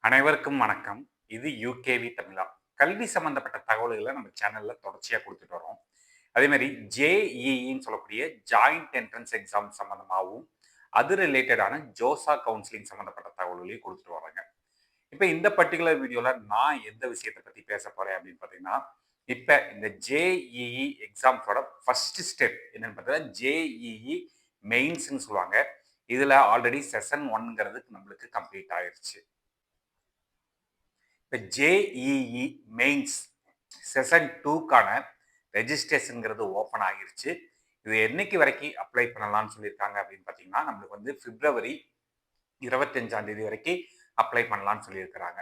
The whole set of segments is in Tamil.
அனைவருக்கும் வணக்கம். இது யுகேவி தமிழா. கல்வி சம்பந்தப்பட்ட தகவல்கள நம்ம சேனல்ல தொடர்ச்சியா குடுத்துட்டு வரோம். அதே மாரி ஜேஇஇன்னு சொல்லக்கூடிய ஜாயிண்ட் என்ட்ரன்ஸ் எக்ஸாம் சம்மந்தமாவும், அது ரிலேட்டடான ஜோசா கவுன்சிலிங் சம்மந்தப்பட்ட தகவல்களையும் குடுத்துட்டு வர்றேங்க. இப்ப இந்த பர்ட்டிகுலர் வீடியோல நான் எந்த விஷயத்த பத்தி பேசப் போறேன் அப்படின்னு பார்த்தீங்கன்னா, இப்ப இந்த ஜேஇஇ எக்ஸாம்ஸோட ஃபர்ஸ்ட் ஸ்டெப் என்னன்னு பார்த்தீங்கன்னா, ஜேஇஇ மெயின்ஸ்ன்னு சொல்லுவாங்க. இதுல ஆல்ரெடி செஷன் 1ங்கிறது நம்மளுக்கு கம்ப்ளீட் ஆயிருச்சு. இப்ப ஜேஇஇ மெயின்ஸ் செஷன் 2க்கான ரெஜிஸ்ட்ரேஷன்ங்கிறது ஓப்பன் ஆகிருச்சு. இது என்னைக்கு வரைக்கும் அப்ளை பண்ணலாம்னு சொல்லியிருக்காங்க அப்படின்னு பார்த்தீங்கன்னா, நம்மளுக்கு வந்து பிப்ரவரி 25ஆம் தேதி வரைக்கும் அப்ளை பண்ணலாம்னு சொல்லியிருக்கிறாங்க.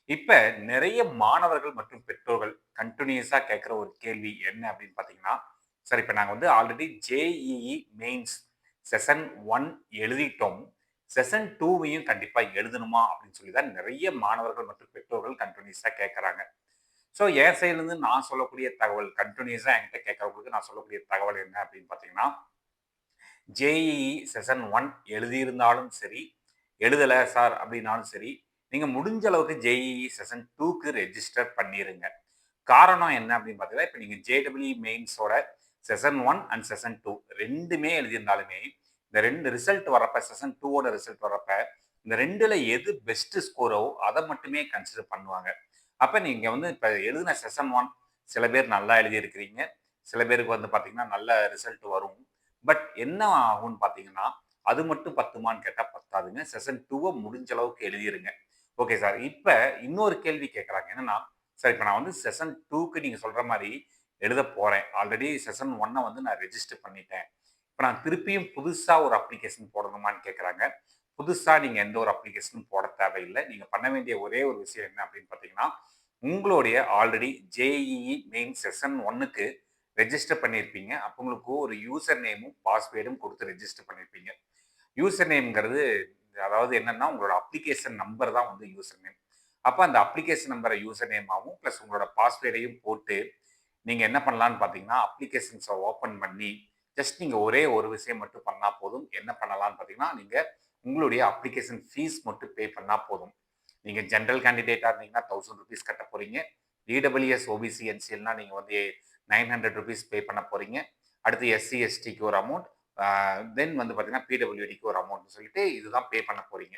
இப்ப நிறைய மாணவர்கள் மற்றும் பெற்றோர்கள் கன்டினியூஸா கேட்கிற ஒரு கேள்வி என்ன அப்படின்னு பார்த்தீங்கன்னா, சார் இப்ப நாங்க வந்து ஆல்ரெடி ஜேஇஇ மெயின்ஸ் செஷன் 1 எழுதிட்டோம். செஷன் 2வையும் கண்டிப்பா எழுதணுமா? அப்படின்னு சொல்லி தான் நிறைய மாணவர்கள் மற்றும் பெற்றோர்கள் கன்டினியூஸா கேட்கறாங்க. ஸோ என் சைட்லேருந்து நான் சொல்லக்கூடிய தகவல் கன்டினியூஸா என்கிட்ட கேட்கறவங்களுக்கு நான் சொல்லக்கூடிய தகவல் என்ன அப்படின்னு பார்த்தீங்கன்னா, ஜேஇஇ செஷன் 1 எழுதியிருந்தாலும் சரி, எழுதல சார் அப்படின்னாலும் சரி, நீங்க முடிஞ்ச அளவுக்கு ஜேஇஇ செஷன் 2க்கு ரெஜிஸ்டர் பண்ணிருங்க. காரணம் என்ன அப்படின்னு பார்த்தீங்கன்னா, இப்ப நீங்க ஜேஇஇ மெயின்ஸோட செஷன் 1 அண்ட் செஷன் 2 2மே எழுதியிருந்தாலுமே, இந்த 2 ரிசல்ட் வரப்ப செஷன் 2வோட ரிசல்ட் வரப்ப, இந்த 2ல எது பெஸ்ட் ஸ்கோரோ அத மட்டுமே கன்சிடர் பண்ணுவாங்க. அப்ப நீங்க வந்து இப்ப எழுதின செஷன் 1 சில பேர் நல்லா எழுதியிருக்கிறீங்க. சில பேருக்கு வந்து பார்த்தீங்கன்னா, நல்ல ரிசல்ட் வரும். பட் என்ன ஆகும்னு பார்த்தீங்கன்னா, அது மட்டும் பத்துமான்னு கேட்டா பத்தாதுங்க. செஷன் 2வ முடிஞ்ச அளவுக்கு எழுதிருங்க. Okay sir. இப்ப இன்னொரு கேள்வி கேட்கறாங்க. என்னன்னா, சார் இப்ப நான் வந்து செஷன் 2க்கு நீங்க சொல்ற மாரி எழுதப் போறேன். ஆல்ரெடி செஷன் 1 வந்து நான் ரெஜிஸ்டர் பண்ணிட்டேன். இப்ப நான் திருப்பியும் புதுசா ஒரு அப்ளிகேஷன் போடணுமான்னு கேட்கறாங்க. புதுசா நீங்க எந்த ஒரு அப்ளிகேஷனும் போட தேவையில்ல. நீங்க பண்ண வேண்டிய ஒரே ஒரு விஷயம் என்ன அப்படின்னு பார்த்தீங்கன்னா, உங்களுடைய ஆல்ரெடி ஜேஇஇ மெயின் செஷன் 1க்கு ரெஜிஸ்டர் பண்ணியிருப்பீங்க. அப்போ உங்களுக்கு ஒரு யூசர் நேமும், பாஸ்வேர்டும் குடுத்து ரெஜிஸ்டர் பண்ணியிருப்பீங்க. யூசர் நேம்ங்கிறது அதாவது என்னன்னா, உங்களோட அப்ளிகேஷன் நம்பர் தான் வந்து யூசர் நேம். அப்ப அந்த அப்ளிகேஷன் நம்பர யூசர் நேமாவும், பிளஸ் உங்களோட பாஸ்வேர்டையும் போட்டு, நீங்க என்ன பண்ணலான்னு பார்த்தீங்கன்னா, அப்ளிகேஷன்ஸ ஓப்பன் பண்ணி, ஜஸ்ட் நீங்க ஒரே ஒரு விஷயம் மட்டும் பண்ணா போதும். என்ன பண்ணலான்னு பார்த்தீங்கன்னா, நீங்க உங்களுடைய அப்ளிகேஷன் ஃபீஸ் மட்டும் பே பண்ணா போதும். நீங்க ஜெனரல் கேண்டிடேட்டா இருந்தீங்கன்னா ₹1000 கட்ட போறீங்க. இடபிள்யூஎஸ், ஓபிசி, என்சிஎல்னா நீங்க வந்து ₹900 பே பண்ண போறீங்க. அடுத்து எஸ்சி, எஸ்டிக்கு ஒரு அமௌண்ட். தென் வந்து பார்த்தீங்கன்னா, பிடபிள்யூடிக்கு ஒரு அமௌண்ட்னு சொல்லிட்டு இதுதான் பே பண்ண போறீங்க.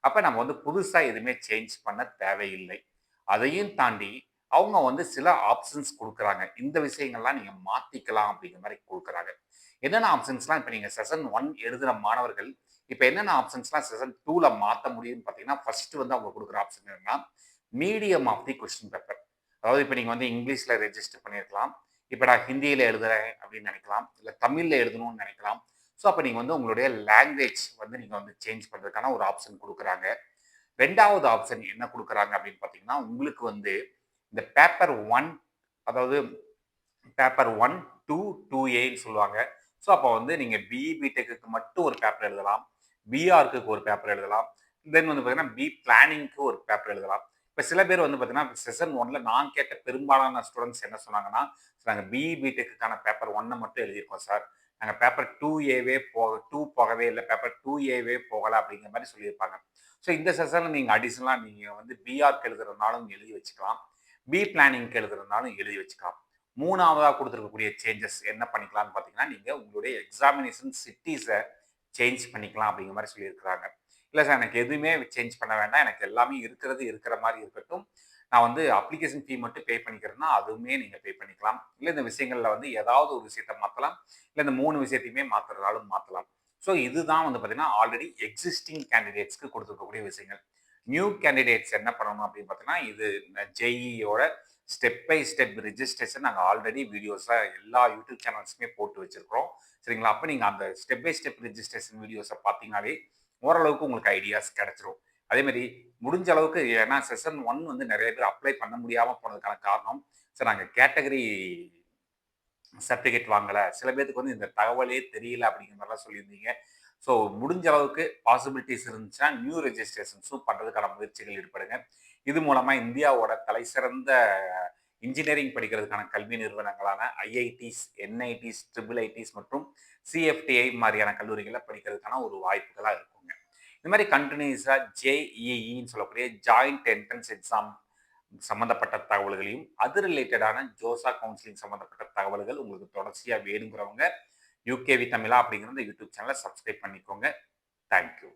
அப்ப நம்ம வந்து புதுசா எதுவுமே சேஞ்ச் பண்ண தேவையில்லை. அதையும் தாண்டி அவங்க வந்து சில ஆப்ஷன்ஸ் குடுக்குறாங்க. இந்த விஷயங்கள்லாம் நீங்க மாத்திக்கலாம் அப்படிங்கிற மாரி குடுக்குறாங்க. என்னென்ன ஆப்ஷன்ஸ்லாம் இப்ப நீங்க செஷன் 1 எழுதுற மாணவர்கள், இப்ப என்னென்ன ஆப்ஷன்ஸ்லாம் செஷன் 2ல மாத்த முடியும்னு பார்த்தீங்கன்னா, ஃபர்ஸ்ட் வந்து அவங்க குடுக்குற ஆப்ஷன் என்னன்னா, medium of the question paper. அதாவது இப்ப நீங்க வந்து இங்கிலீஷ்ல ரெஜிஸ்டர் பண்ணியிருக்கலாம். இப்ப நான் ஹிந்தியில எழுதுறேன் அப்படின்னு நினைக்கலாம். இல்ல தமிழ்ல எழுதணும்னு நினைக்கலாம். ஸோ அப்ப நீங்க வந்து உங்களுடைய லாங்குவேஜ் வந்து நீங்க வந்து சேஞ்ச் பண்றதுக்கான ஒரு ஆப்ஷன் குடுக்குறாங்க. 2வது ஆப்ஷன் என்ன குடுக்குறாங்க அப்படின்னு பார்த்தீங்கன்னா, உங்களுக்கு வந்து இந்த பேப்பர் 1 அதாவது பேப்பர் 1, 2, 2ஏன்னு சொல்லுவாங்க. ஸோ அப்போ வந்து நீங்க பிஇ, பிடெக்குக்கு மட்டும் ஒரு பேப்பர் எழுதலாம். பிஆர்க்கு ஒரு பேப்பர் எழுதலாம். தென் வந்து பார்த்தீங்கன்னா, பிளானிங்க்கு ஒரு பேப்பர் எழுதலாம். இப்ப சில பேர் வந்து பார்த்தீங்கன்னா, செஷன் 1ல நான் கேட்ட பெரும்பாலான ஸ்டூடண்ட்ஸ் என்ன சொன்னாங்கன்னா, நாங்க பிஇ, பிடெக்குக்கான பேப்பர் 1 மட்டும் எழுதியிருக்கோம் சார். நாங்க பேப்பர் 2ஏவே 2 போகவே இல்ல. பேப்பர் 2ஏவே போகல அப்படிங்கிற மாரி சொல்லியிருப்பாங்க. ஸோ இந்த செஷன்ல நீங்க அடிஷனலா நீங்க வந்து பிஆர்க்கு எழுதுறதுனாலும் எழுதி வச்சுக்கலாம். பிளானிங்க்கு எழுதுறதுனாலும் எழுதி வச்சுக்கலாம். 3வதா குடுத்திருக்கக்கூடிய சேஞ்சஸ் என்ன பண்ணிக்கலாம்னு பார்த்தீங்கன்னா, நீங்க உங்களுடைய எக்ஸாமினேஷன் சிட்டீஸ சேஞ்ச் பண்ணிக்கலாம் அப்படிங்கிற மாரி சொல்லியிருக்கிறாங்க. இல்ல சார் எனக்கு எதுவுமே சேஞ்ச் பண்ண வேண்டாம். எனக்கு எல்லாமே இருக்கிறது இருக்கிற மாரி இருக்கட்டும். நான் வந்து அப்ளிகேஷன் ஃபீ மட்டும் பே பண்ணிக்கிறேன்னா, அதுவுமே நீங்க பே பண்ணிக்கலாம். இல்ல இந்த விஷயங்கள்ல வந்து ஏதாவது ஒரு விஷயத்த மாத்தலாம். இல்ல இந்த 3 விஷயத்தையுமே மாத்துறதாலும் மாத்தலாம். ஸோ இதுதான் வந்து பார்த்தீங்கன்னா, ஆல்ரெடி எக்ஸிஸ்டிங் கேண்டிடேட்ஸ்க்கு குடுத்திருக்கக்கூடிய விஷயங்கள். நியூ கேண்டிடேட்ஸ் என்ன பண்ணணும் அப்படின்னு பார்த்தீங்கன்னா, இது ஜேஇயோட ஸ்டெப் பை ஸ்டெப் ரிஜிஸ்ட்ரேஷன் நாங்க ஆல்ரெடி வீடியோஸா எல்லா யூடியூப் சேனல்ஸுமே போட்டு வச்சிருக்கிறோம். சரிங்களா? அப்ப நீங்க அந்த step by step registration videos பார்த்தீங்கனாலே, ஓரளவுக்கு உங்களுக்கு ஐடியாஸ் கிடைச்சிரும். அதே மாரி முடிஞ்ச அளவுக்கு ஏன்னா செஷன் 1 வந்து நெறைய பேர் அப்ளை பண்ண முடியாம போனதுக்கான காரணம், சார் நாங்க கேட்டகரி சர்டிஃபிகேட் வாங்கல. சில பேத்துக்கு வந்து இந்த தகவலே தெரியல அப்படிங்கிற மாரிலாம் சொல்லியிருந்தீங்க. ஸோ முடிஞ்ச அளவுக்கு பாசிபிலிட்டீஸ் இருந்துச்சுன்னா, நியூ ரெஜிஸ்ட்ரேஷன்ஸும் பண்றதுக்கான முயற்சிகள் ஈடுபடுங்க. இது மூலமா இந்தியாவோட தலைசிறந்த இன்ஜினியரிங் படிக்கிறதுக்கான கல்வி நிறுவனங்களான ஐஐடிஸ், என்ஐடிஸ், ட்ரிபிள் ஐடிஸ் மற்றும் சிஎஃப்டிஐ மாரியான கல்லூரிகள்ல படிக்கிறதுக்கான ஒரு வாய்ப்புகளா இருக்குங்க. இந்த மாதிரி கண்டினியூஸாக ஜேஇஇன்னு சொல்லக்கூடிய ஜாயிண்ட் என்ட்ரன்ஸ் எக்ஸாம் சம்மந்தப்பட்ட தகவல்களையும் அது ரிலேட்டடான ஜோசா கவுன்சிலிங் சம்மந்தப்பட்ட தகவல்கள் உங்களுக்கு தொடர்ச்சியாக வேணுங்கிறவங்க யூகேவி தமிழா அப்படிங்கிற இந்த யூடியூப் சேனலை சப்ஸ்கிரைப் பண்ணிக்கோங்க. தேங்க்யூ.